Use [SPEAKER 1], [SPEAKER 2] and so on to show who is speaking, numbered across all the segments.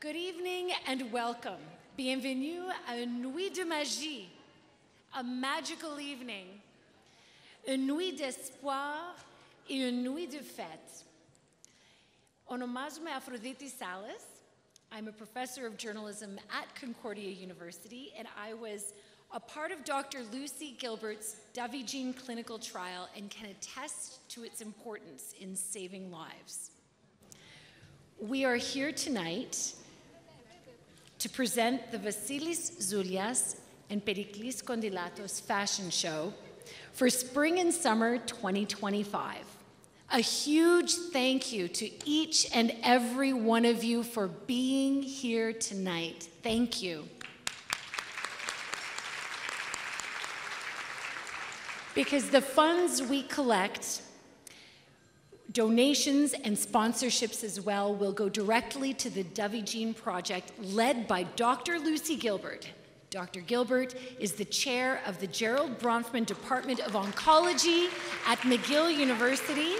[SPEAKER 1] Good evening and welcome. Bienvenue à une nuit de magie, a magical evening, une nuit d'espoir et une nuit de fête. Onomazme Aphrodite Salas. I'm a professor of journalism at Concordia University, and I was a part of Dr. Lucy Gilbert's Davigene clinical trial and can attest to its importance in saving lives. We are here tonight to present the Vasilis Zoulias and Periklis Kondilatos fashion show for spring and summer 2025. A huge thank you to each and every one of you for being here tonight. Thank you. Because the funds we collect, donations and sponsorships as well, will go directly to the Davigene project led by Dr. Lucy Gilbert. Dr. Gilbert is the chair of the Gerald Bronfman Department of Oncology at McGill University.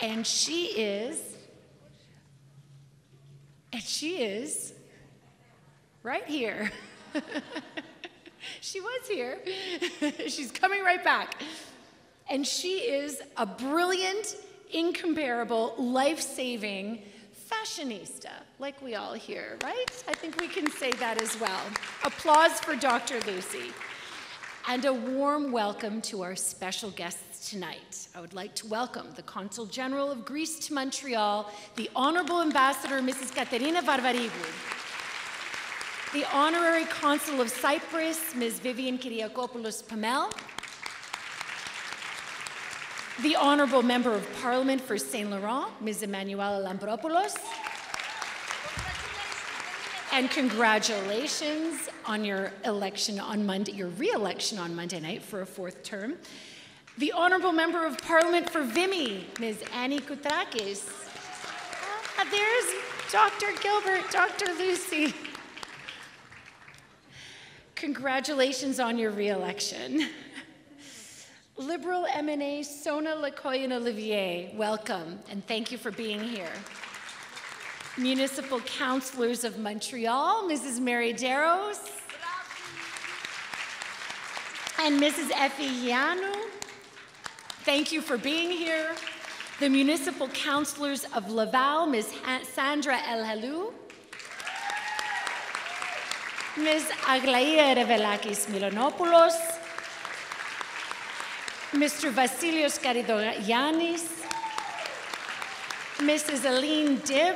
[SPEAKER 1] And she is right here. She was here. She's coming right back. And she is a brilliant, incomparable, life-saving fashionista, like we all here, right? I think we can say that as well. Applause for Dr. Lucy. And a warm welcome to our special guests tonight. I would like to welcome the Consul General of Greece to Montreal, the Honorable Ambassador, Mrs. Katerina Varvarigou, the Honorary Consul of Cyprus, Ms. Vivian Kyriakopoulos-Pamel, the Honorable Member of Parliament for Saint Laurent, Ms. Emmanuela Lampropoulos, and congratulations on your election on Monday, your re-election on Monday night for a fourth term. The Honorable Member of Parliament for Vimy, Ms. Annie Koutrakis. There's Dr. Gilbert, Dr. Lucy. Congratulations on your re-election. Liberal MNA Sona Lecoyen-Olivier, welcome, and thank you for being here. Municipal Councillors of Montreal, Mrs. Mary Darrows, and Mrs. Effie Yianou, thank you for being here. The Municipal Councillors of Laval, Ms. Sandra El-Halou, Ms. Aglaia Revelakis Milonopoulos, Mr. Vasilios Karidogiannis, Mrs. Aline Dib,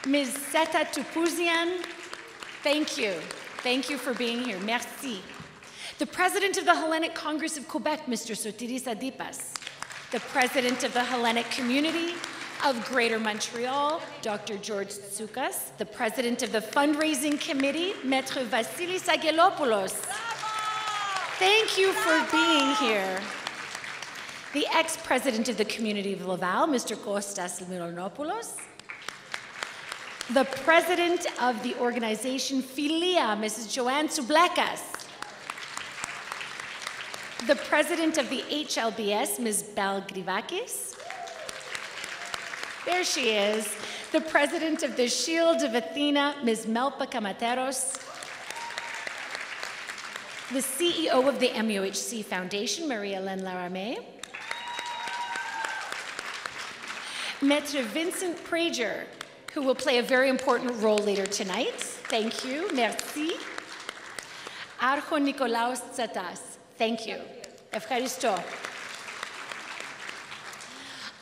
[SPEAKER 1] Ms. Seta Tupuzian, thank you. Thank you for being here. Merci. The President of the Hellenic Congress of Quebec, Mr. Sotiris Adipas. The President of the Hellenic Community of Greater Montreal, Dr. George Tsoukas. The President of the Fundraising Committee, Maître Vasilis Angelopoulos. Thank you for being here. The ex-president of the community of Laval, Mr. Kostas Milonopoulos. The president of the organization Philia, Mrs. Joanne Soublekas. The president of the HLBS, Ms. Belle Grivakis. There she is. The president of the Shield of Athena, Ms. Melpa Kamateros. The CEO of the MUHC Foundation, Marie-Hélène Laramé. Maître Vincent Prager, who will play a very important role later tonight. Thank you, merci. Archon Nikolaos Tsatas, thank you. Evcharisto.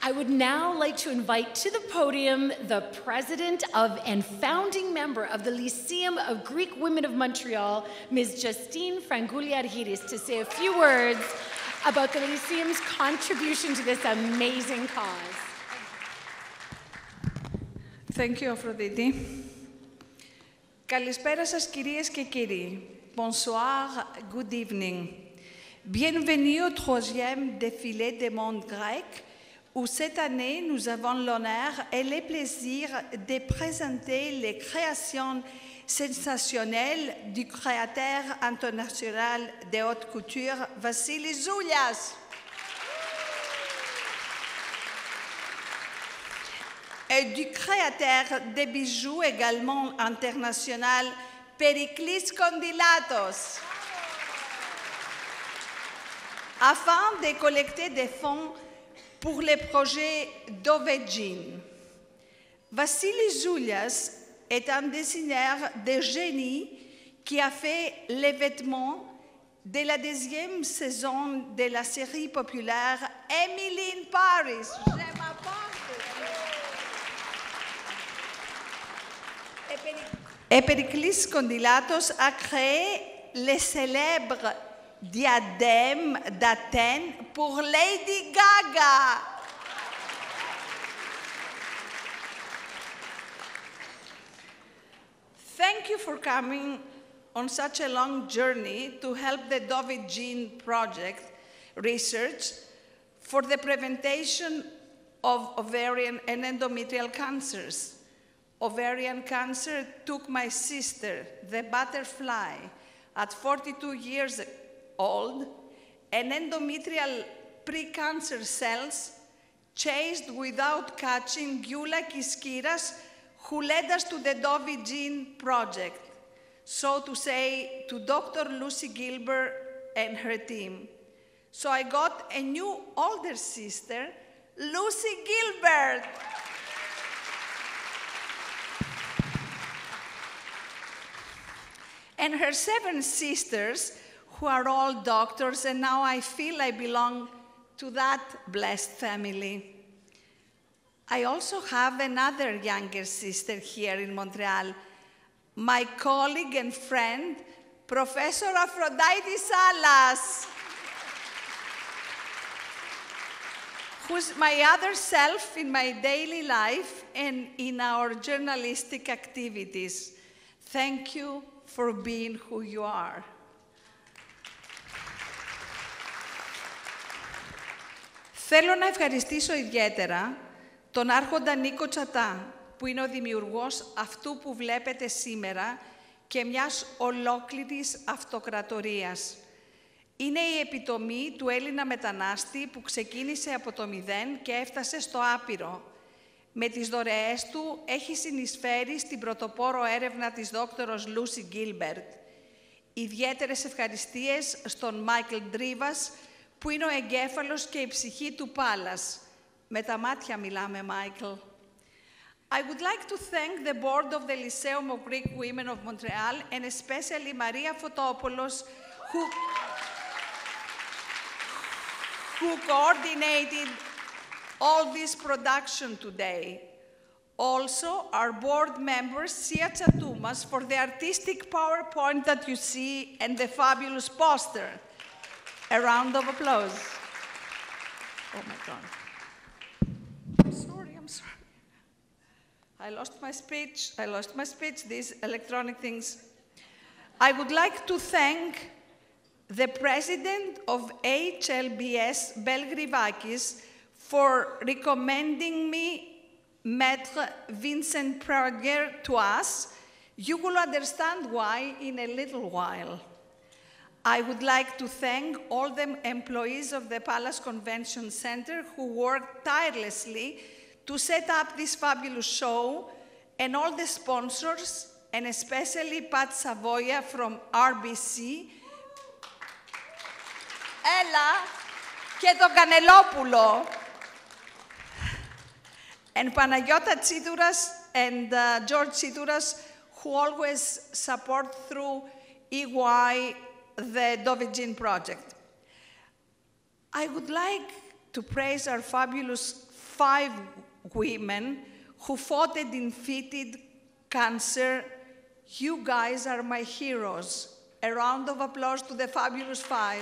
[SPEAKER 1] I would now like to invite to the podium the president of and founding member of the Lyceum of Greek Women of Montreal, Ms. Justine Frangouliargiris, to say a few words about the Lyceum's contribution to this amazing cause.
[SPEAKER 2] Thank you, Aphrodite. Καλησπέρα σας, κυρίες και κύριοι. Bonsoir, good evening. Bienvenue au 3e défilé des mondes grecs, où cette année, nous avons l'honneur et le plaisir de présenter les créations sensationnelles du créateur international de haute couture, Vasilis Zoulias. et du créateur de bijoux également international, Periclis Kondylatos, afin de collecter des fonds pour le projet Dove Jean. Vassili Zoulias est un designer de génie qui a fait les vêtements de la deuxième saison de la série populaire Emily in Paris. Je m'apporte. Et Periclis Kondylatos a créé les célèbres diadèmes d'Athènes pour Lady Gaga. Thank you for coming on such a long journey to help the Dove Jean project research for the prevention of ovarian and endometrial cancers. Ovarian cancer took my sister, the butterfly, at 42 years old, and endometrial precancer cells chased without catching Gyula Kiskiras, who led us to the Dove Jean project. So to say, to Dr. Lucy Gilbert and her team. So I got a new older sister, Lucy Gilbert. And her 7 sisters, who are all doctors, and now I feel I belong to that blessed family. I also have another younger sister here in Montreal, my colleague and friend, Professor Aphrodite Salas, who's my other self in my daily life and in our journalistic activities. Thank you for being who you are. Θέλω να ευχαριστήσω ιδιαίτερα τον Άρχοντα Νίκο Τσατά, που είναι ο δημιουργός αυτού που βλέπετε σήμερα και μιας ολόκληρης αυτοκρατορίας. Είναι η επιτομή του Έλληνα μετανάστη που ξεκίνησε από το 0 και έφτασε στο άπειρο. Με τις δωρεές του έχει συνεισφέρει στην πρωτοπόρο έρευνα της δόκτωρος Λούσι Γκίλμπερτ. Ιδιαίτερες ευχαριστίες στον Μάικλ Ντρίβας, που είναι ο εγκέφαλος και η ψυχή του Πάλας. Με τα μάτια μιλάμε, Μάικλ. I would like to thank the board of the Lyceum of Greek Women of Montreal, and especially Maria Fotopoulos, who coordinated all this production today. Also, our board member, Sia Tsatoumas, for the artistic PowerPoint that you see and the fabulous poster. A round of applause. Oh my God. I'm sorry. I lost my speech, these electronic things. I would like to thank the president of HLBS, Belgrivakis, for recommending me, Maître Vincent Prager, to us. You will understand why in a little while. I would like to thank all the employees of the Palace Convention Center who worked tirelessly to set up this fabulous show, and all the sponsors, and especially Pat Savoia from RBC. Ella και το Κανελόπουλο. And Panagiotta Tsitouras and George Tsitouras, who always support through EY the Dove Jean project. I would like to praise our fabulous 5 women who fought and defeated cancer. You guys are my heroes. A round of applause to the fabulous 5.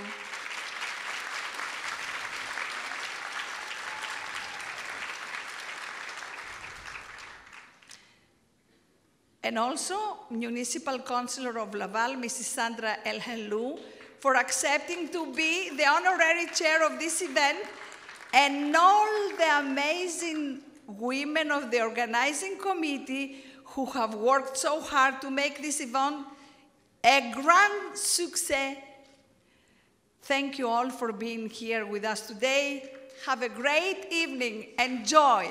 [SPEAKER 2] And also, Municipal Councillor of Laval, Mrs. Sandra El-Helou, for accepting to be the honorary chair of this event, and all the amazing women of the organizing committee who have worked so hard to make this event a grand success. Thank you all for being here with us today. Have a great evening. Enjoy.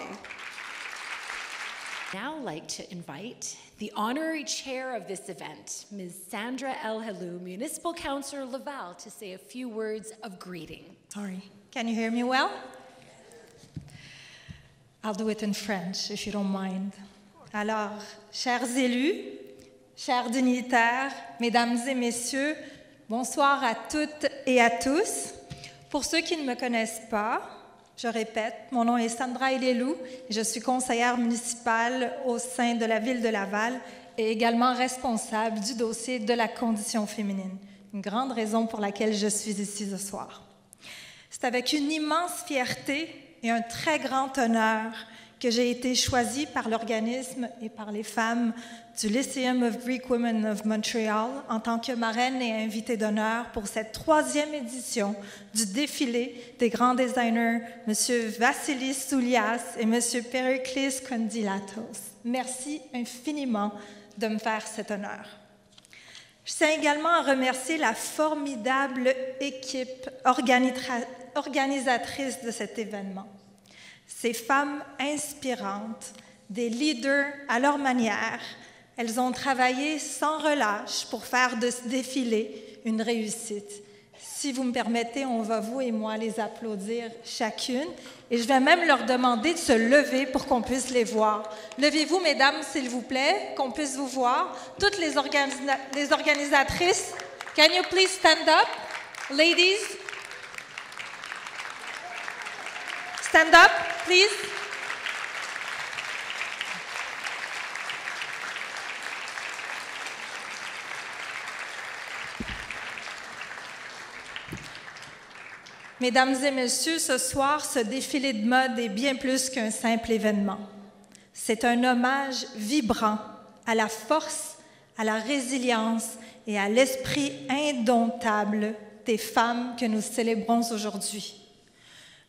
[SPEAKER 1] Now like to invite the honorary chair of this event, Ms. Sandra El Helou, Municipal Councillor Laval, to say a few words of greeting.
[SPEAKER 3] Sorry, can you hear me well? I'll do it in French, if you don't mind. Alors, chers élus, chers dignitaires, mesdames et messieurs, bonsoir à toutes et à tous. Pour ceux qui ne me connaissent pas, je répète, mon nom est Sandra El Helou et je suis conseillère municipale au sein de la ville de Laval et également responsable du dossier de la condition féminine. Une grande raison pour laquelle je suis ici ce soir. C'est avec une immense fierté et un très grand honneur que j'ai été choisie par l'organisme et par les femmes du Lyceum of Greek Women of Montreal en tant que marraine et invitée d'honneur pour cette 3e édition du défilé des grands designers, M. Vassilis Soulias et M. Pericles Kondilatos. Merci infiniment de me faire cet honneur. Je tiens également à remercier la formidable équipe organisatrice de cet événement. Ces femmes inspirantes, des leaders à leur manière, elles ont travaillé sans relâche pour faire de ce défilé une réussite. Si vous me permettez, on va, vous et moi, les applaudir chacune. Et je vais même leur demander de se lever pour qu'on puisse les voir. Levez-vous, mesdames, s'il vous plaît, qu'on puisse vous voir. Toutes les organisatrices, can you please stand up? Ladies, stand up, please. Mesdames et messieurs, ce soir, ce défilé de mode est bien plus qu'un simple événement. C'est un hommage vibrant à la force, à la résilience et à l'esprit indomptable des femmes que nous célébrons aujourd'hui.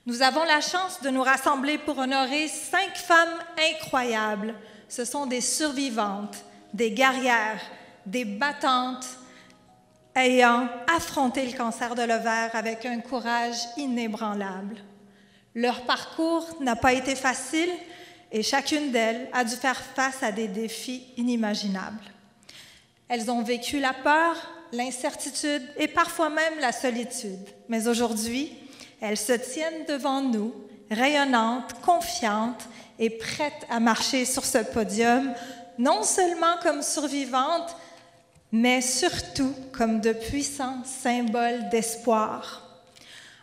[SPEAKER 3] Nous avons la chance de nous rassembler pour honorer 5 femmes incroyables. Ce sont des survivantes, des guerrières, des battantes, ayant affronté le cancer de l'ovaire avec un courage inébranlable. Leur parcours n'a pas été facile et chacune d'elles a dû faire face à des défis inimaginables. Elles ont vécu la peur, l'incertitude et parfois même la solitude. Mais aujourd'hui, elles se tiennent devant nous, rayonnantes, confiantes et prêtes à marcher sur ce podium, non seulement comme survivantes, mais surtout comme de puissants symboles d'espoir.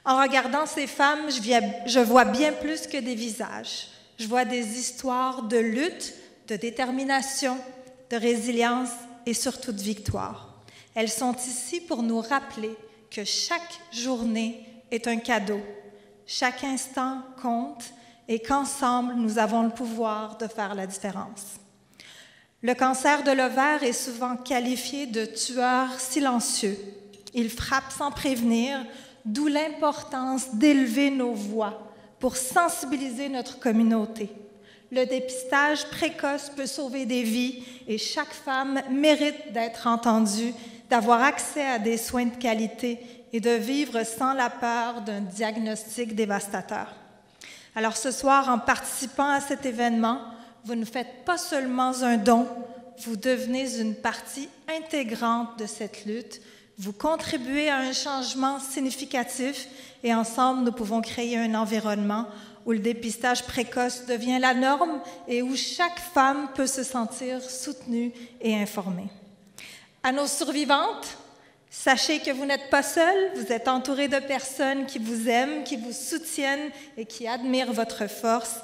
[SPEAKER 3] En regardant ces femmes, je vois bien plus que des visages. Je vois des histoires de lutte, de détermination, de résilience et surtout de victoire. Elles sont ici pour nous rappeler que chaque journée est un cadeau, chaque instant compte et qu'ensemble, nous avons le pouvoir de faire la différence. Le cancer de l'ovaire est souvent qualifié de tueur silencieux. Il frappe sans prévenir, d'où l'importance d'élever nos voix pour sensibiliser notre communauté. Le dépistage précoce peut sauver des vies et chaque femme mérite d'être entendue, d'avoir accès à des soins de qualité et de vivre sans la peur d'un diagnostic dévastateur. Alors ce soir, en participant à cet événement, vous ne faites pas seulement un don, vous devenez une partie intégrante de cette lutte. Vous contribuez à un changement significatif et ensemble, nous pouvons créer un environnement où le dépistage précoce devient la norme et où chaque femme peut se sentir soutenue et informée. À nos survivantes, sachez que vous n'êtes pas seules, vous êtes entourées de personnes qui vous aiment, qui vous soutiennent et qui admirent votre force.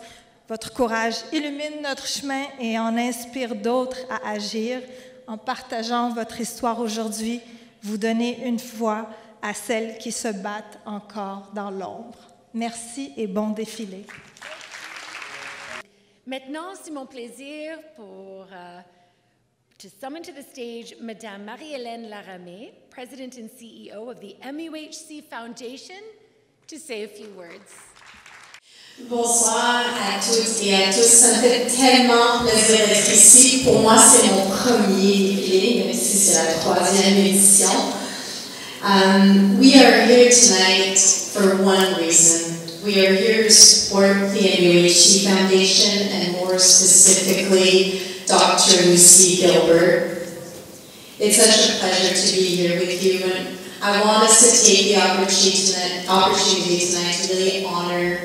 [SPEAKER 3] Votre courage illumine notre chemin et en inspire d'autres à agir. En partageant votre histoire aujourd'hui, vous donnez une voix à celles qui se battent encore dans l'ombre. Merci et bon défilé.
[SPEAKER 1] Maintenant, c'est mon plaisir to summon to the stage Madame Marie-Hélène Laramée, President and CEO of the MUHC Foundation, to say a few words.
[SPEAKER 4] Bonsoir à toutes et à tous. Ça me fait tellement plaisir d'être ici. Pour moi, c'est mon premier défilé, même si c'est la 3e édition. We are here tonight for one reason. We are here to support the NUHC Foundation and more specifically Dr. Lucy Gilbert. It's such a pleasure to be here with you, and I want us to take the opportunity tonight to really honor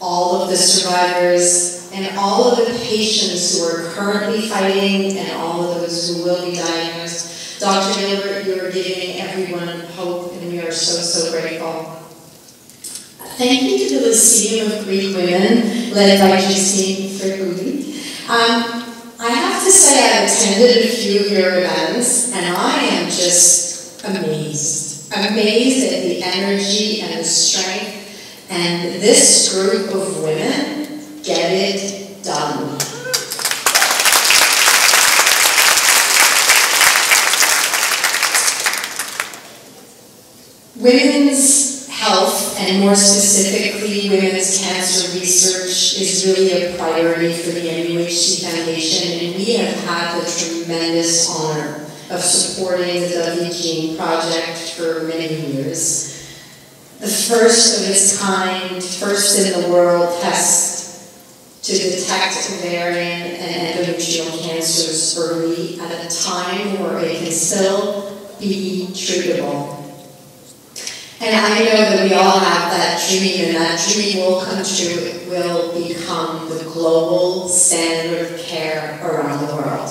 [SPEAKER 4] all of the survivors and all of the patients who are currently fighting and all of those who will be diagnosed. Dr. Gilbert, you are giving everyone hope, and we are so, so grateful. Thank you to the Lyceum of Greek Women, led by Justine Fergoudi. I have to say I've attended a few of your events, and I am just amazed. Amazed at the energy and the strength, and this group of women get it done. Women's health, and more specifically women's cancer research, is really a priority for the NUHC Foundation, and we have had the tremendous honor of supporting the WGene project for many years. The first of its kind, first in the world test to detect ovarian and endometrial cancers early at a time where it can still be treatable. And I know that we all have that dream, and that dream will come true. It will become the global standard of care around the world.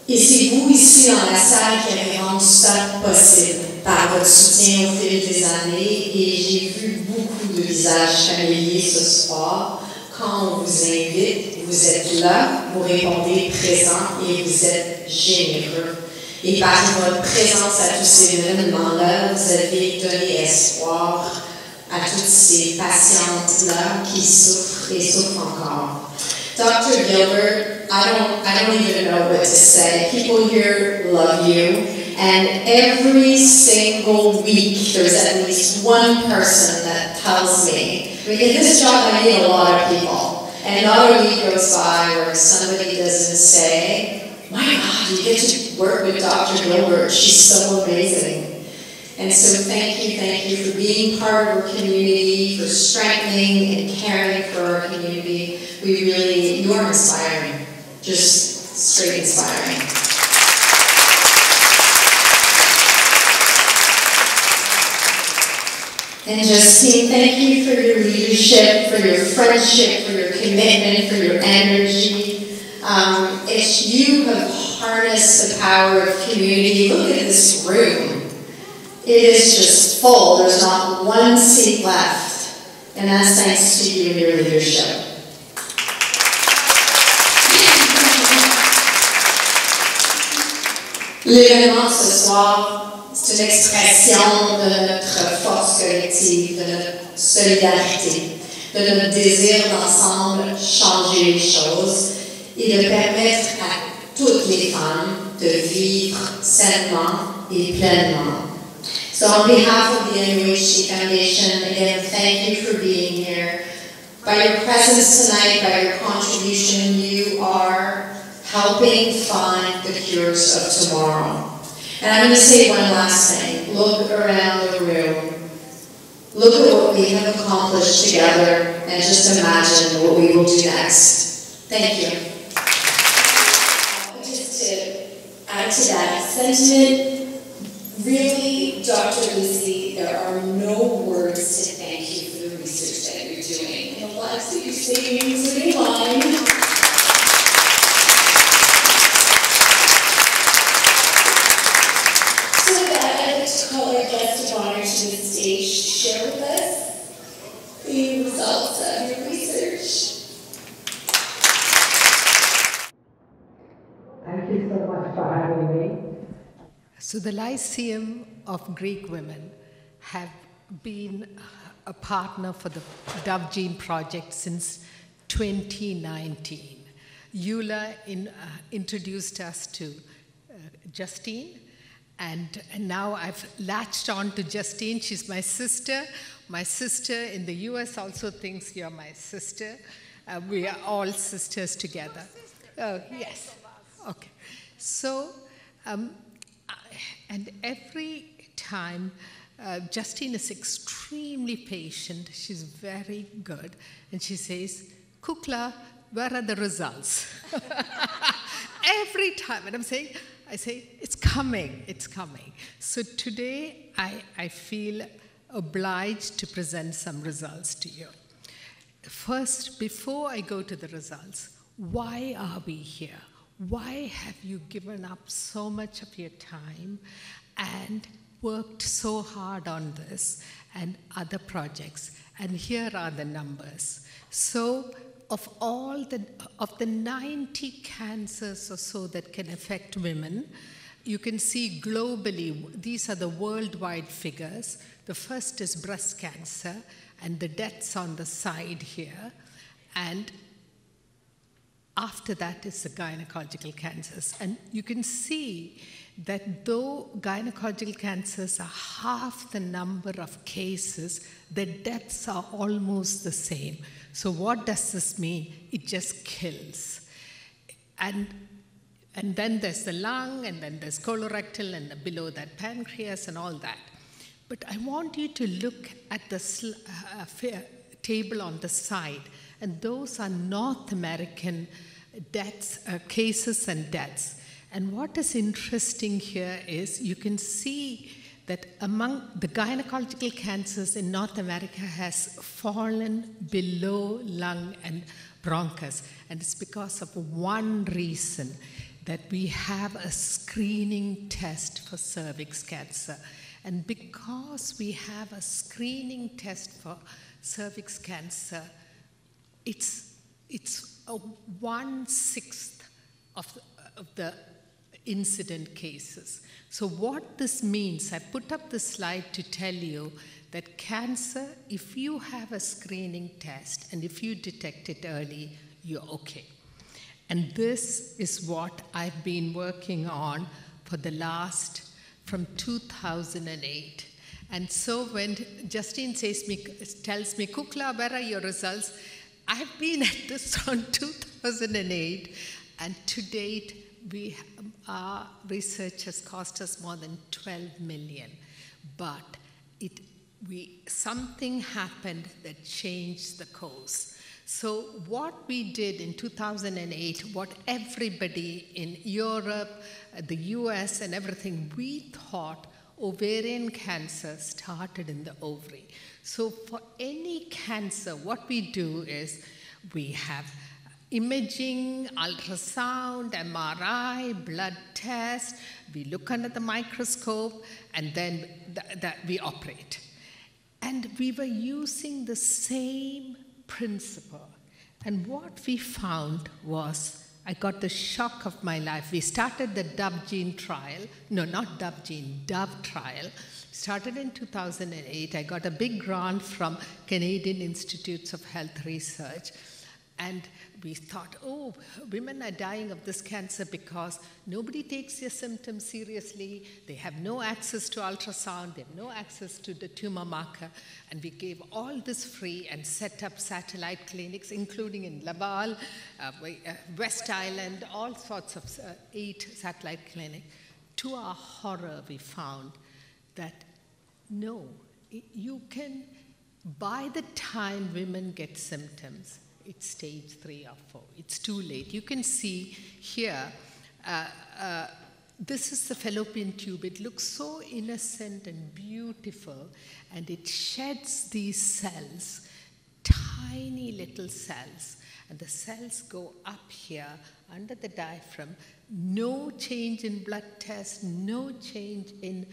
[SPEAKER 4] Et c'est vous ici dans la salle qui avez rendu ça possible par votre soutien au fil des années, et j'ai vu beaucoup de visages familiers ce soir. Quand on vous invite, vous êtes là, vous répondez présent et vous êtes généreux. Et par votre présence à tous ces événements-là, vous avez donné espoir à toutes ces patientes-là qui souffrent et souffrent encore. Dr. Gilbert, I don't even know what to say. People here love you, and every single week there's at least one person that tells me, in this job I meet a lot of people, and not a week goes by where somebody doesn't say, my God, you get to work with Dr. Gilbert, she's so amazing. And so thank you for being part of our community, for strengthening and caring for our community. We really, you are inspiring, just straight inspiring. And Justine, thank you for your leadership, for your friendship, for your commitment, for your energy. You have harnessed the power of community. Look at this room. It is just full. There's not one seat left. And that's thanks to you and your leadership. L'événement ce soir, c'est une expression de notre force collective, de notre solidarité, de notre désir d'ensemble changer les choses et de permettre à toutes les femmes de vivre sainement et pleinement. So on behalf of the NUHC Foundation, again, thank you for being here. By your presence tonight, by your contribution, you are helping find the cures of tomorrow. And I'm going to say one last thing. Look around the room. Look at what we have accomplished together and just imagine what we will do next. Thank you. Just to add to that sentiment, really, Dr. Lucy, there are no words to thank you for the research that you're doing and the lives that you're saving, including mine. So with that, I'd like to call our guest of honor to the stage to share with us the results of your research.
[SPEAKER 5] Thank you so much for having me. So the Lyceum of Greek Women have been a partner for the WGene project since 2019. Eula introduced us to Justine, and now I've latched on to Justine. She's my sister. My sister in the US also thinks you're my sister. We are all sisters together. Oh, yes. Okay. So, and every time Justine is extremely patient. She's very good. And she says, Kukla, where are the results? Every time. And I say, it's coming, it's coming. So today, I feel obliged to present some results to you. First, before I go to the results, why are we here? Why have you given up so much of your time and worked so hard on this and other projects? And here are the numbers. So, of the 90 cancers or so that can affect women, you can see globally, these are the worldwide figures. The first is breast cancer, and the deaths on the side here. And after that is the gynecological cancers. And you can see that though gynecological cancers are half the number of cases, the deaths are almost the same. So what does this mean? It just kills. And then there's the lung, and then there's colorectal, and below that pancreas and all that. But I want you to look at the table on the side, and those are North American deaths, cases and deaths. And what is interesting here is you can see that among the gynecological cancers in North America has fallen below lung and bronchus. And it's because of one reason, that we have a screening test for cervix cancer. And because we have a screening test for cervix cancer, it's a 1/6 of the incident cases. So what this means, I put up the slide to tell you that cancer, if you have a screening test and if you detect it early, you're okay. And this is what I've been working on for the from 2008. And so when Justine tells me, Kukla, where are your results? I've been at this from 2008, and to date, our research has cost us more than 12 million. But something happened that changed the course. So what we did in 2008, what everybody in Europe, the US and everything, we thought ovarian cancer started in the ovary. So for any cancer, what we do is we have imaging, ultrasound, MRI, blood test, we look under the microscope, and then we operate. And we were using the same principle. And what we found was, I got the shock of my life. We started the Dove gene trial. No, not Dove gene, Dove trial. Started in 2008. I got a big grant from Canadian Institutes of Health Research. And we thought, oh, women are dying of this cancer because nobody takes their symptoms seriously. They have no access to ultrasound. They have no access to the tumor marker. And we gave all this free and set up satellite clinics, including in Laval, West Island, all sorts of 8 satellite clinics. To our horror, we found that no, you can, by the time women get symptoms, it's stage 3 or 4. It's too late. You can see here, this is the fallopian tube. It looks so innocent and beautiful, and it sheds these cells, tiny little cells, and the cells go up here under the diaphragm. No change in blood test, no change in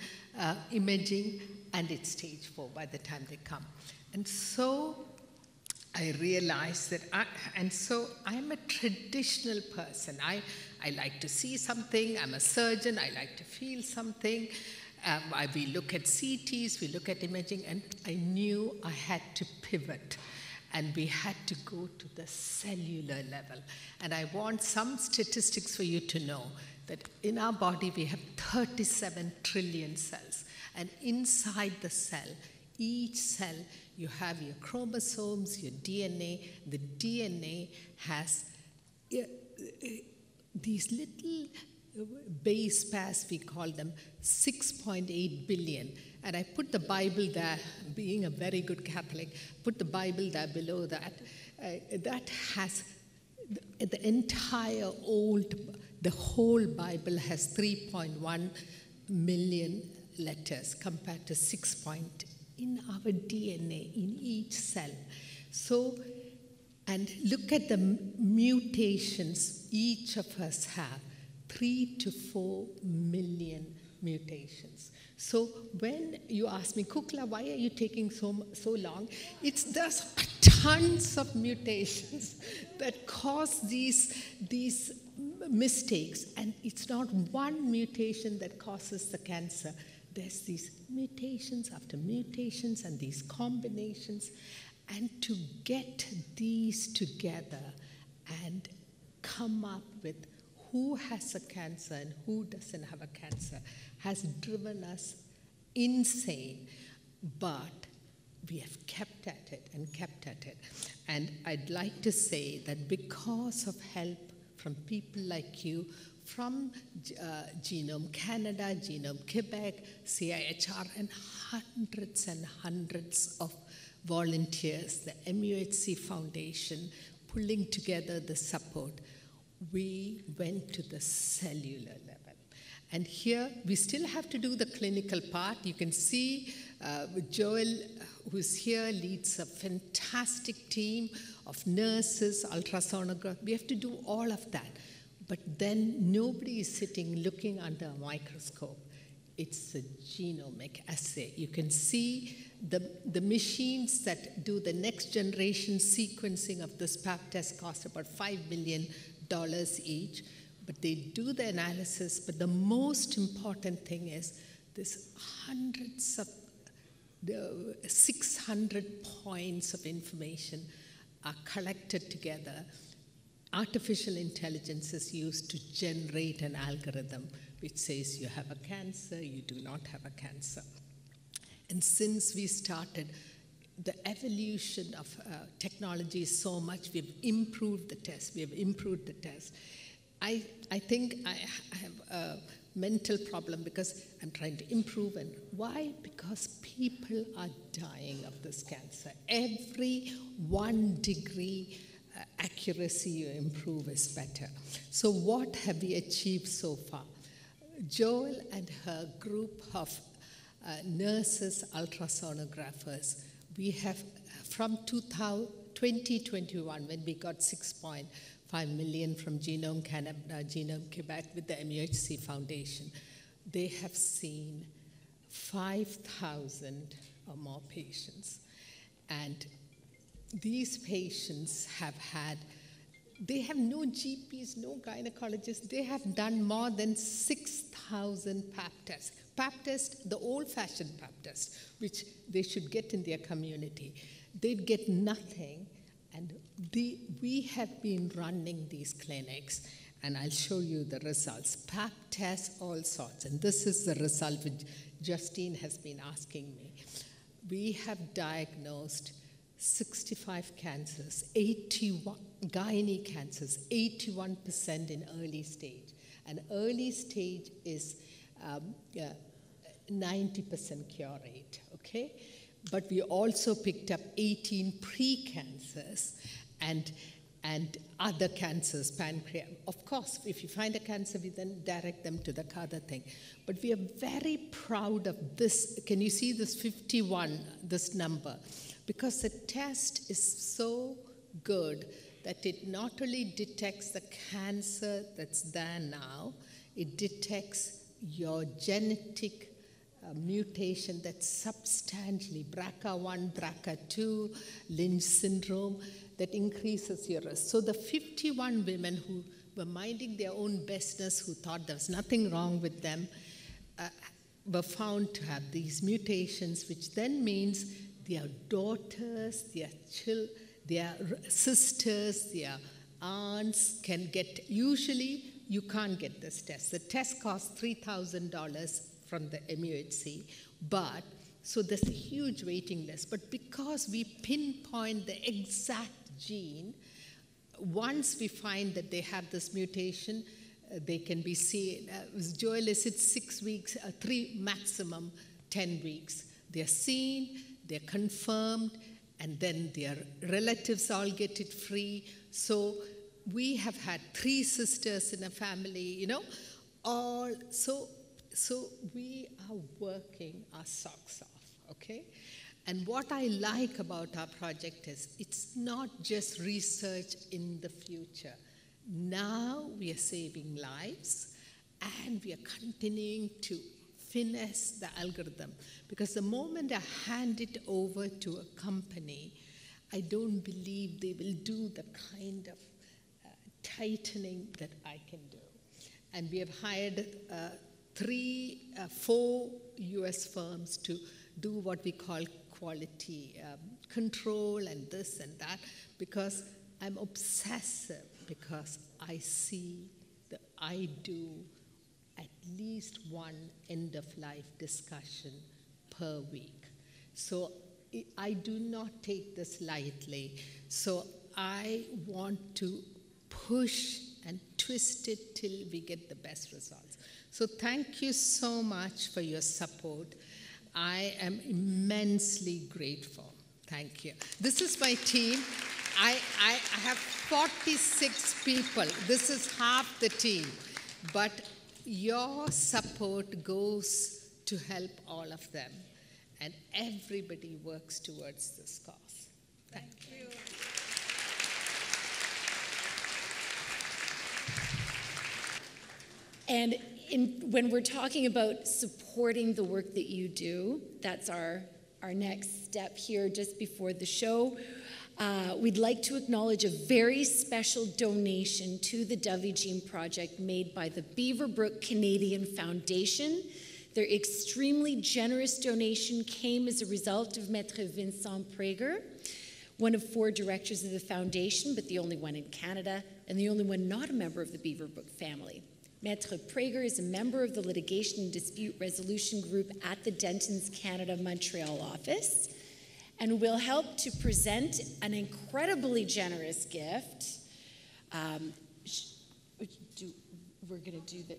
[SPEAKER 5] imaging, and it's stage 4 by the time they come. And so I realized that, I'm a traditional person. I like to see something. I'm a surgeon. I like to feel something. We look at CTs, we look at imaging, and I knew I had to pivot. And we had to go to the cellular level. And I want some statistics for you to know that in our body we have 37 trillion cells. And inside the cell, each cell, you have your chromosomes, your DNA. The DNA has these little base pairs, we call them 6.8 billion. And I put the Bible there, being a very good Catholic, put the Bible there below that. That has the entire the whole Bible has 3.1 million letters compared to 6 in our DNA, in each cell. So, and look at the mutations each of us have, 3 to 4 million mutations. So when you ask me, Kukla, why are you taking so long? There's tons of mutations that cause these mistakes, and it's not one mutation that causes the cancer. There's these mutations after mutations and these combinations, and to get these together and come up with who has a cancer and who doesn't have a cancer has driven us insane, but we have kept at it and kept at it. And I'd like to say that because of help from people like you, from Genome Canada, Genome Quebec, CIHR, and hundreds of volunteers, the MUHC Foundation, pulling together the support, we went to the cellular level. And here, we still have to do the clinical part. You can see Joel, who's here, leads a fantastic team of nurses, ultrasonographers. We have to do all of that. But then nobody is sitting looking under a microscope. It's a genomic assay. You can see the machines that do the next generation sequencing of this pap test cost about $5 million each. But they do the analysis, but the most important thing is this hundreds of, 600 points of information are collected together. Artificial intelligence is used to generate an algorithm which says you have a cancer, you do not have a cancer. And since we started, the evolution of technology is so much, we've improved the test, I think I have a mental problem because I'm trying to improve. And why? Because people are dying of this cancer. Every 1 degree accuracy you improve is better. So what have we achieved so far? Joel and her group of nurses, ultrasonographers, we have, from 2021, when we got 6.5 million from Genome Canada, Genome Quebec with the MUHC Foundation, they have seen 5,000 or more patients. And these patients they have no GPs, no gynecologists. They have done more than 6,000 pap tests. Pap test, the old-fashioned pap test, which they should get in their community. They'd get nothing. And we have been running these clinics, and I'll show you the results. Pap tests, all sorts. And this is the result which Justine has been asking me. We have diagnosed 65 cancers, 81 gynae cancers, 81% in early stage. And early stage is 90% cure rate, okay? But we also picked up 18 pre-cancers and other cancers, pancreas. Of course, if you find a cancer, we then direct them to the other thing. But we are very proud of this. Can you see this 51, this number? Because the test is so good that it not only detects the cancer that's there now, it detects your genetic mutation that's substantially, BRCA1, BRCA2, Lynch syndrome, that increases your risk. So the 51 women who were minding their own business, who thought there was nothing wrong with them, were found to have these mutations, which then means their daughters, their sisters, their aunts can get, usually you can't get this test. The test costs $3,000 from the MUHC, but, so there's a huge waiting list. But because we pinpoint the exact gene, once we find that they have this mutation, they can be seen. Joel, is it 6 weeks, 3 maximum, 10 weeks. They're seen, they're confirmed, and then their relatives all get it free. So we have had 3 sisters in a family, you know, all, so we are working our socks off, okay? And what I like about our project is it's not just research in the future. Now we are saving lives, and we are continuing to finesse the algorithm. Because the moment I hand it over to a company, I don't believe they will do the kind of tightening that I can do. And we have hired 4 US firms to do what we call quality control and this and that, because I'm obsessive, because I see that I do at least one end-of-life discussion per week. So I do not take this lightly. So I want to push and twist it till we get the best results. So thank you so much for your support. I am immensely grateful. Thank you. This is my team. I have 46 people. This is half the team. But your support goes to help all of them. And everybody works towards this cause. Thank you.
[SPEAKER 1] And when we're talking about supporting the work that you do, that's our next step here just before the show. We'd like to acknowledge a very special donation to the Dovey Jean Project made by the Beaverbrook Canadian Foundation. Their extremely generous donation came as a result of Maître Vincent Prager, one of 4 directors of the foundation, but the only one in Canada, and the only one not a member of the Beaverbrook family. Maître Prager is a member of the Litigation and Dispute Resolution Group at the Dentons Canada Montreal office, and will help to present an incredibly generous gift. We're going to do the...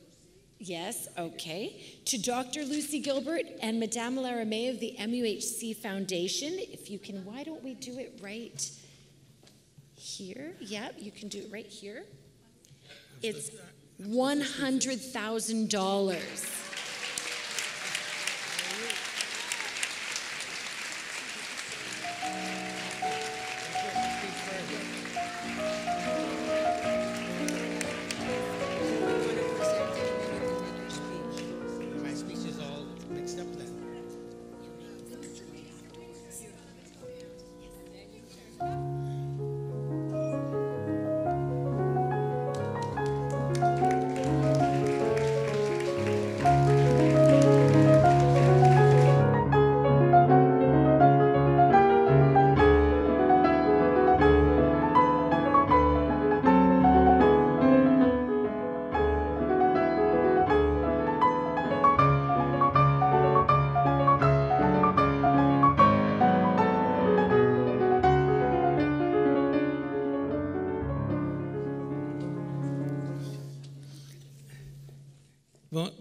[SPEAKER 1] Yes, okay. To Dr. Lucy Gilbert and Madame Laramée of the MUHC Foundation. If you can, why don't we do it right here? Yeah, you can do it right here. It's $100,000.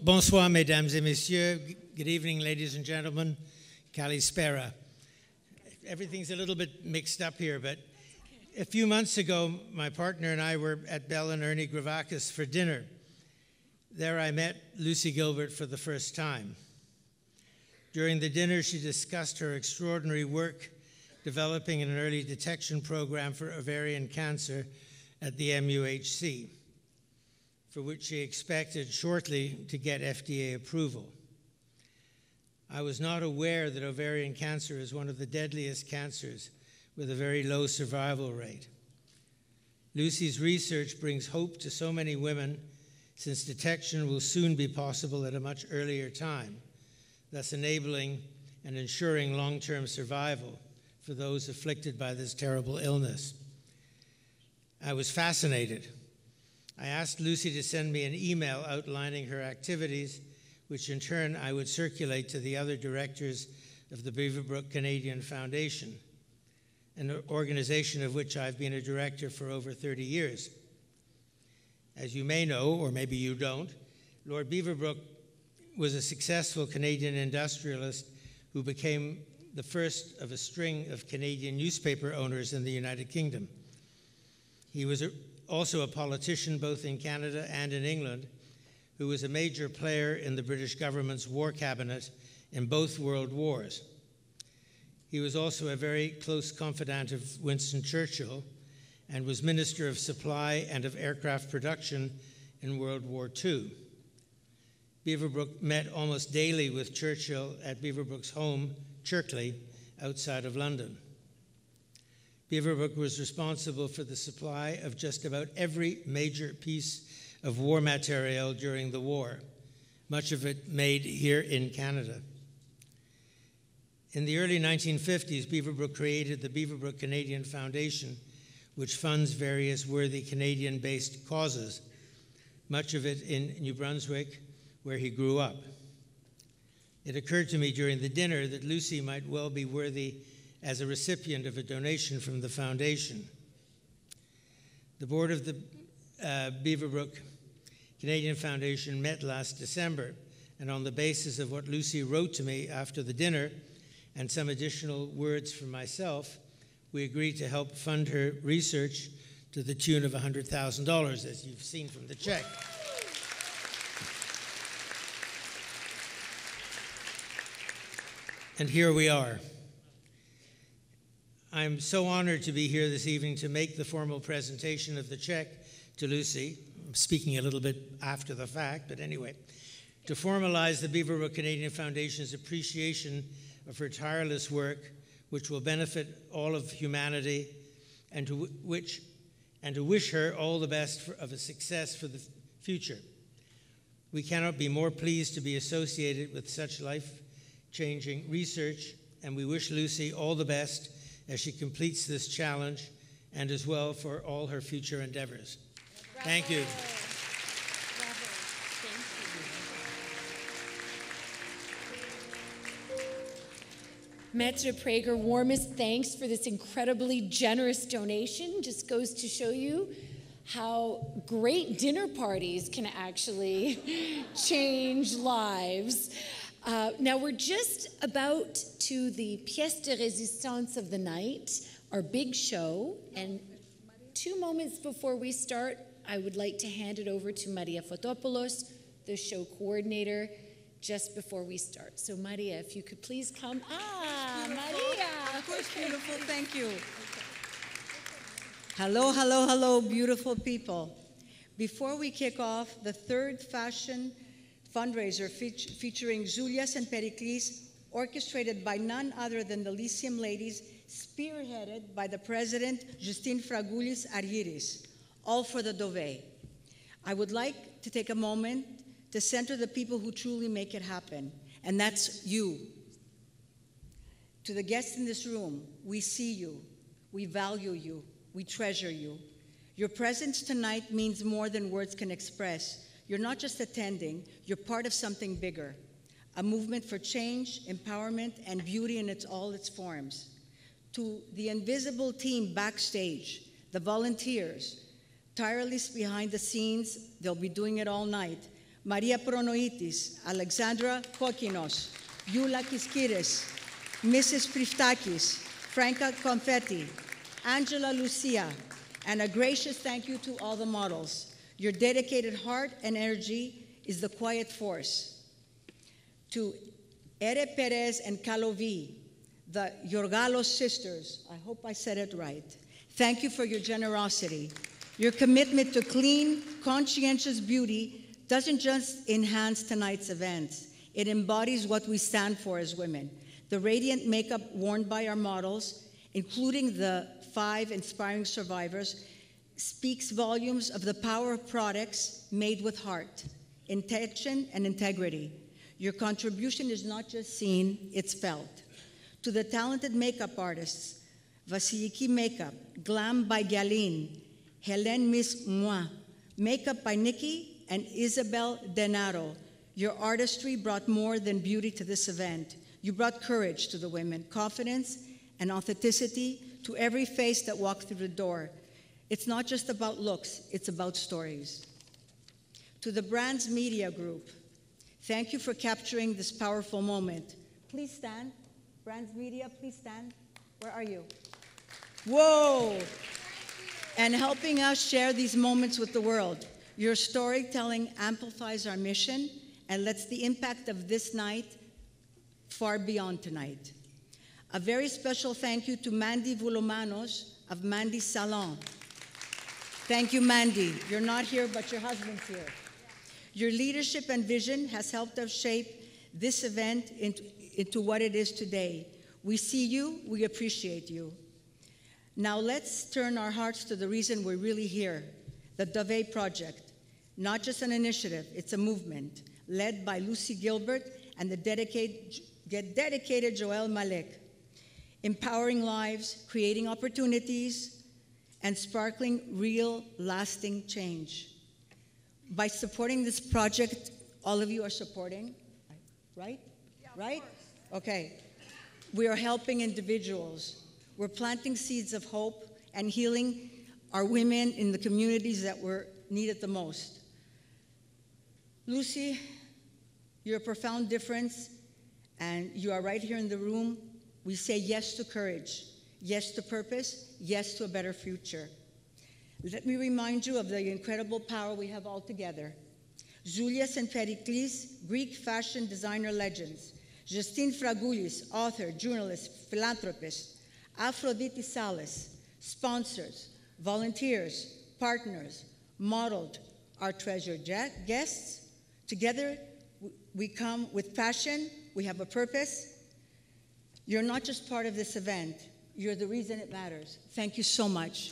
[SPEAKER 6] Bonsoir, mesdames et messieurs. Good evening, ladies and gentlemen. Kalispera. Everything's a little bit mixed up here, but a few months ago, my partner and I were at Bell and Ernie Gravakis for dinner. There I met Lucy Gilbert for the first time. During the dinner, she discussed her extraordinary work developing an early detection program for ovarian cancer at the MUHC, for which she expected shortly to get FDA approval. I was not aware that ovarian cancer is one of the deadliest cancers with a very low survival rate. Lucy's research brings hope to so many women, since detection will soon be possible at a much earlier time, thus enabling and ensuring long-term survival for those afflicted by this terrible illness. I was fascinated. I asked Lucy to send me an email outlining her activities, which in turn I would circulate to the other directors of the Beaverbrook Canadian Foundation, an organization of which I've been a director for over 30 years. As you may know, or maybe you don't, Lord Beaverbrook was a successful Canadian industrialist who became the first of a string of Canadian newspaper owners in the United Kingdom. He was also a politician both in Canada and in England, who was a major player in the British government's war cabinet in both world wars. He was also a very close confidant of Winston Churchill and was Minister of Supply and of Aircraft Production in World War II. Beaverbrook met almost daily with Churchill at Beaverbrook's home, Cherkley, outside of London. Beaverbrook was responsible for the supply of just about every major piece of war material during the war, much of it made here in Canada. In the early 1950s, Beaverbrook created the Beaverbrook Canadian Foundation, which funds various worthy Canadian-based causes, much of it in New Brunswick, where he grew up. It occurred to me during the dinner that Lucy might well be worthy as a recipient of a donation from the foundation. The board of the Beaverbrook Canadian Foundation met last December, and on the basis of what Lucy wrote to me after the dinner and some additional words from myself, we agreed to help fund her research to the tune of $100,000, as you've seen from the check. And here we are. I'm so honored to be here this evening to make the formal presentation of the check to Lucy. I'm speaking a little bit after the fact, but anyway, to formalize the Beaverbrook Canadian Foundation's appreciation of her tireless work, which will benefit all of humanity, and to wish her all the best of a success for the future. We cannot be more pleased to be associated with such life-changing research, and we wish Lucy all the best as she completes this challenge and as well for all her future endeavors. Bravo. Thank you.
[SPEAKER 1] Bravo. Thank you. Maitre Prager, warmest thanks for this incredibly generous donation. Just goes to show you how great dinner parties can actually change lives. Now we're just about to the pièce de résistance of the night, our big show, and 2 moments before we start, I would like to hand it over to Maria Fotopoulos, the show coordinator, just before we start. So Maria, if you could please come. Maria!
[SPEAKER 7] Of course, beautiful, thank you. Hello, hello, hello, beautiful people. Before we kick off the third fashion fundraiser featuring Julius and Pericles, orchestrated by none other than the Lyceum Ladies, spearheaded by the president, Justine Fragoulis Ariris, all for the Dove. I would like to take a moment to center the people who truly make it happen, and that's you. To the guests in this room, we see you, we value you, we treasure you. Your presence tonight means more than words can express. You're not just attending, you're part of something bigger, a movement for change, empowerment, and beauty in all its forms. To the invisible team backstage, the volunteers, tireless behind the scenes, they'll be doing it all night. Maria Pronoitis, Alexandra Kokinos, Yula Kiskiris, Mrs. Priftakis, Franca Confetti, Angela Lucia, and a gracious thank you to all the models. Your dedicated heart and energy is the quiet force. To Ere Perez and Calovi, the Yorgalos sisters, I hope I said it right. Thank you for your generosity. Your commitment to clean, conscientious beauty doesn't just enhance tonight's events. It embodies what we stand for as women. The radiant makeup worn by our models, including the 5 inspiring survivors, speaks volumes of the power of products made with heart, intention, and integrity. Your contribution is not just seen, it's felt. To the talented makeup artists, Vasiliki Makeup, Glam by Galin, Hélène Miss Moi, Makeup by Nikki, and Isabel Denaro, your artistry brought more than beauty to this event. You brought courage to the women, confidence and authenticity to every face that walked through the door. It's not just about looks, it's about stories. To the brand's media group, Thank you for capturing this powerful moment. Please stand. Brands Media, please stand. Where are you? Whoa! And helping us share these moments with the world. Your storytelling amplifies our mission and lets the impact of this night far beyond tonight. A very special thank you to Mandy Voulomanos of Mandy's Salon. Thank you, Mandy. You're not here, but your husband's here. Your leadership and vision has helped us shape this event into what it is today. We see you, we appreciate you. Now let's turn our hearts to the reason we're really here, the Dove Project. Not just an initiative, it's a movement led by Lucy Gilbert and the dedicated Joel Malek, empowering lives, creating opportunities, and sparkling real, lasting change. By supporting this project, all of you are supporting, right? Yeah, right? Okay. We are helping individuals. We're planting seeds of hope and healing our women in the communities that were needed the most. Lucy, you're a profound difference, and you are right here in the room. We say yes to courage, yes to purpose, yes to a better future. Let me remind you of the incredible power we have all together. Zoulias and Periklis, Greek fashion designer legends. Justine Fragoulis, author, journalist, philanthropist. Aphrodite Salas, sponsors, volunteers, partners, modeled, our treasured guests. Together, we come with passion, we have a purpose. You're not just part of this event, you're the reason it matters. Thank you so much.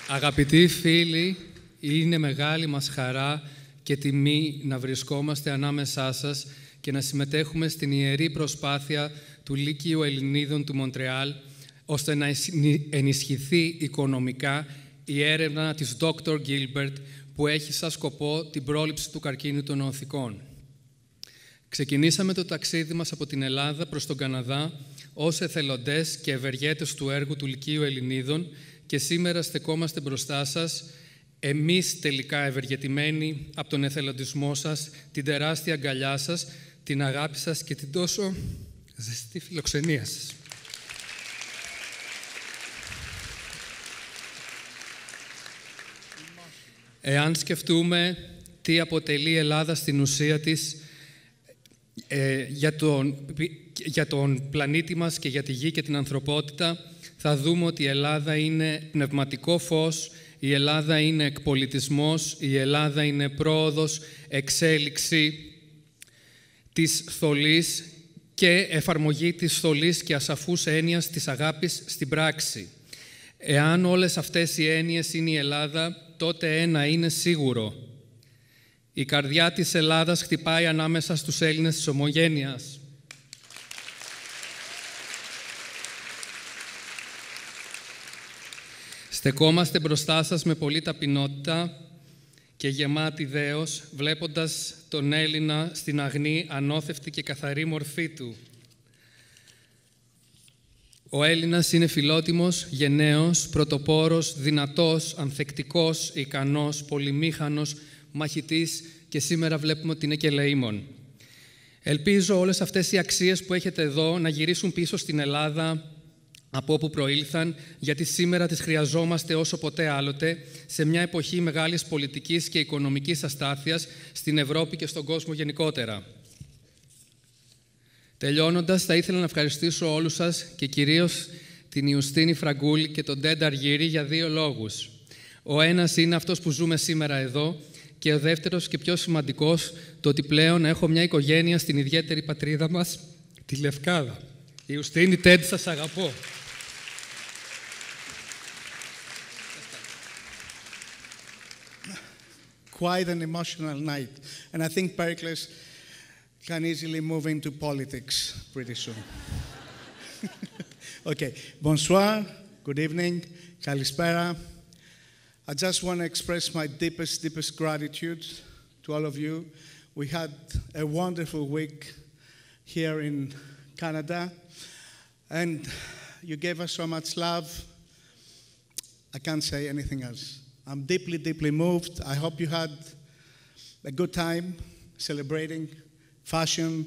[SPEAKER 8] Αγαπητοί φίλοι, είναι μεγάλη μας χαρά και τιμή να βρισκόμαστε ανάμεσά σας και να συμμετέχουμε στην ιερή προσπάθεια του Λύκειου Ελληνίδων του Μοντρεάλ, ώστε να ενισχυθεί οικονομικά η έρευνα της Dr. Gilbert, που έχει σαν σκοπό την πρόληψη του καρκίνου των οθικών. Ξεκινήσαμε το ταξίδι μας από την Ελλάδα προς τον Καναδά ως εθελοντές και ευεργέτες του έργου του Λυκείου Ελληνίδων και σήμερα στεκόμαστε μπροστά σας, εμείς τελικά ευεργετημένοι από τον εθελοντισμό σας, την τεράστια αγκαλιά σας, την αγάπη σας και την τόσο ζεστή φιλοξενία σας. Εάν σκεφτούμε τι αποτελεί η Ελλάδα στην ουσία της για τον πλανήτη μας και για τη γη και την ανθρωπότητα, θα δούμε ότι η Ελλάδα είναι πνευματικό φως, η Ελλάδα είναι εκπολιτισμός, η Ελλάδα είναι πρόοδος, εξέλιξη της θωλής και εφαρμογή της θωλής και ασαφούς έννοιας της αγάπης στην πράξη. Εάν όλες αυτές οι έννοιες είναι η Ελλάδα, τότε ένα είναι σίγουρο. Η καρδιά της Ελλάδας χτυπάει ανάμεσα στους Έλληνες της ομογένειας. Στεκόμαστε μπροστά σας με πολύ ταπεινότητα και γεμάτη δέος, βλέποντας τον Έλληνα στην αγνή, ανώθευτη και καθαρή μορφή του. Ο Έλληνας είναι φιλότιμος, γενναίος, πρωτοπόρος, δυνατός, ανθεκτικός, ικανός, πολυμήχανος, μαχητής και σήμερα βλέπουμε ότι είναι και ελεήμων. Ελπίζω όλες αυτές οι αξίες που έχετε εδώ να γυρίσουν πίσω στην Ελλάδα από όπου προήλθαν, γιατί σήμερα τις χρειαζόμαστε όσο ποτέ άλλοτε, σε μια εποχή μεγάλης πολιτικής και οικονομικής αστάθειας στην Ευρώπη και στον κόσμο γενικότερα. Τελειώνοντας, θα ήθελα να ευχαριστήσω όλους σας και κυρίως την Ιουστίνη Φραγκούλη και τον Ντέντα Αργύρη για δύο λόγους. Ο ένας είναι αυτός που ζούμε σήμερα εδώ και ο δεύτερος και πιο σημαντικός, το ότι πλέον έχω μια οικογένεια στην ιδιαίτερη πατρίδα μας, τη Λευκάδα. Ιουστίνη, Τέντ, σας αγαπώ.
[SPEAKER 9] Quite an emotional night. And I think Pericles can easily move into politics pretty soon. Okay, bonsoir, good evening, kalispera. I just want to express my deepest gratitude to all of you. We had a wonderful week here in Canada, and you gave us so much love. I can't say anything else. I'm deeply moved. I hope you had a good time celebrating fashion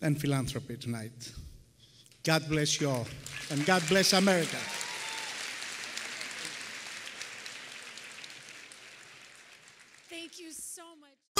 [SPEAKER 9] and philanthropy tonight. God bless you all, and God bless America.
[SPEAKER 1] Thank you so much.